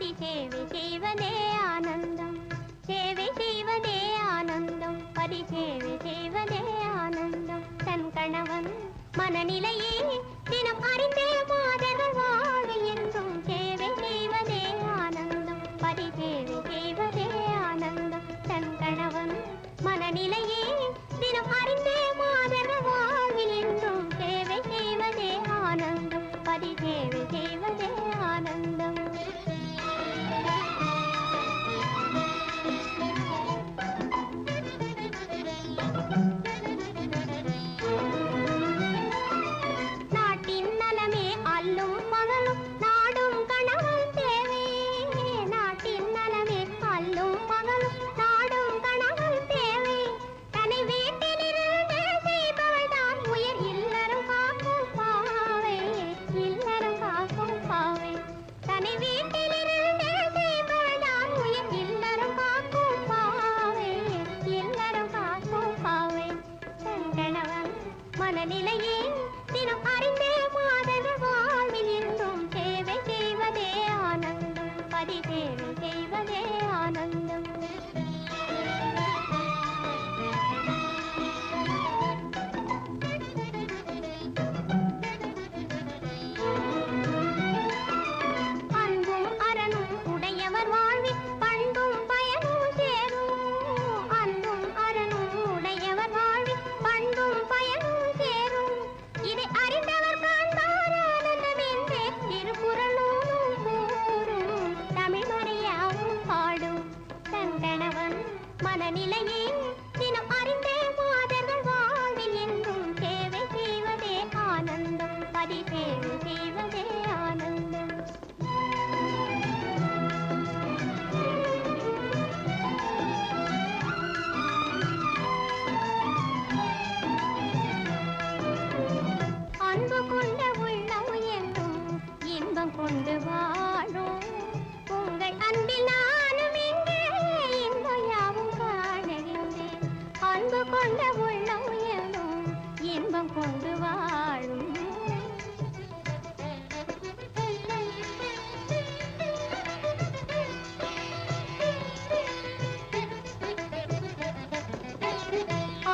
பதி சேவை செய்வதே ஆனந்தம், சேவை செய்வதே ஆனந்தம், பதி சேவை செய்வதே ஆனந்தம். தன் கணவன் மனநிலையே தினம் அறிந்தே மாதர்கள் வாழ என்றும் சேவை செய்வதே ஆனந்தம், பதி சேவை செய்வதே ஆனந்தம். தன் கணவன் மனநிலையே தினம் அறிந்தே மாதர்கள் வாழ என்றும் சேவை செய்வதே ஆனந்தம், பதி சேவை செய்வதே ஆனந்தம். நாட்டின் நலமே அல்லும் மகளும் நாடும் கணவன் தேவை, நாட்டின் நலமே அல்லும் மகளும் நாடும் கணவன் தேவை. தனி வீட்டிலிருந்து செய்பவள் தான் உயர் இல்லறம் காக்கும் பாவை, இல்லறம் காக்கும் பாவை. தனி வீட்டிலிருந்து செய்பவள் தான் உயர் இல்லறம் காக்கும் பாவை, இல்லறம் காக்கும் பாவை. தன் கணவன் மனநிலையே தினம் அறிந்தே மாதர்கள் வாழ்வில் என்றும் சேவை செய்வதே ஆனந்தம், பதி சேவை செய்வதே ஆனந்தம். அன்பும் அரணும் உடையவர் வாழ்வில் பண்பும் பயனும் சேரும், அன்பும் அரணும் உடையவர் வாழ்வில் பண்பும் பயனும் சேரும். இதை அறிந்தவர் காண்பார் ஆனந்தம் என்றே திருக்குறளும் கூறும், தமிழ் மறையாவும் பாடும். தன் கணவன் மனநிலையே தினம் அறிந்தே மாதர்கள் வாழ்வில் என்றும் சேவை செய்வதே ஆனந்தம், பதி சேவை செய்வதே ஆனந்தம். அன்பு கொண்ட உள்ளம் என்றும் இன்பம் கொண்டு வாழும், உங்கள் அன்பில் நானும் இங்கே இன்பம் யாவும் காணுகின்றேன். அன்பு கொண்ட உள்ளம் என்றும் இன்பம் கொண்டு வாழும்.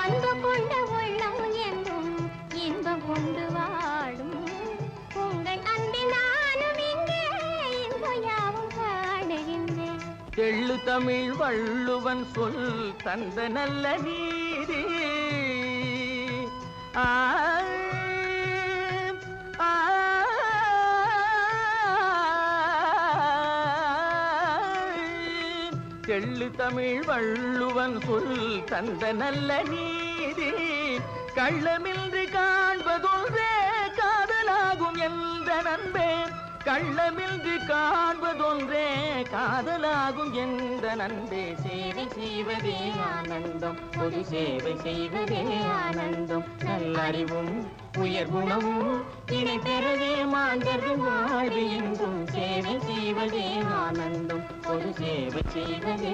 அன்பு கொண்ட உள்ளம் என்றும் இன்பம் கொண்டு வாழும், உங்கள் அன்பில் நானும் இங்கே இன்பம் யாவும் காணுகின்றேன். தெள்ளு தமிழ் வள்ளுவன் சொல் தந்த நல்ல நீதி, ஆ ஆ தெள்ளு தமிழ் வள்ளுவன் சொல் தந்த நல்ல நீதி, கள்ளமின்றி காண்பதொன்றே காதலாகும் என்ற நண்பே, கள்ளமின்றி காண்பதொன்றே காதலாகும் என்ற நண்பே. சேவை செய்வதே ஆனந்தம், பொது சேவை செய்வதே ஆனந்தம். நல்லறிவும் உயர் குணமும் இணை பெறவே மாந்தர்கள் வாழ்வு என்றும் சேவை செய்வதே ஆனந்தம், பொது சேவை செய்வதே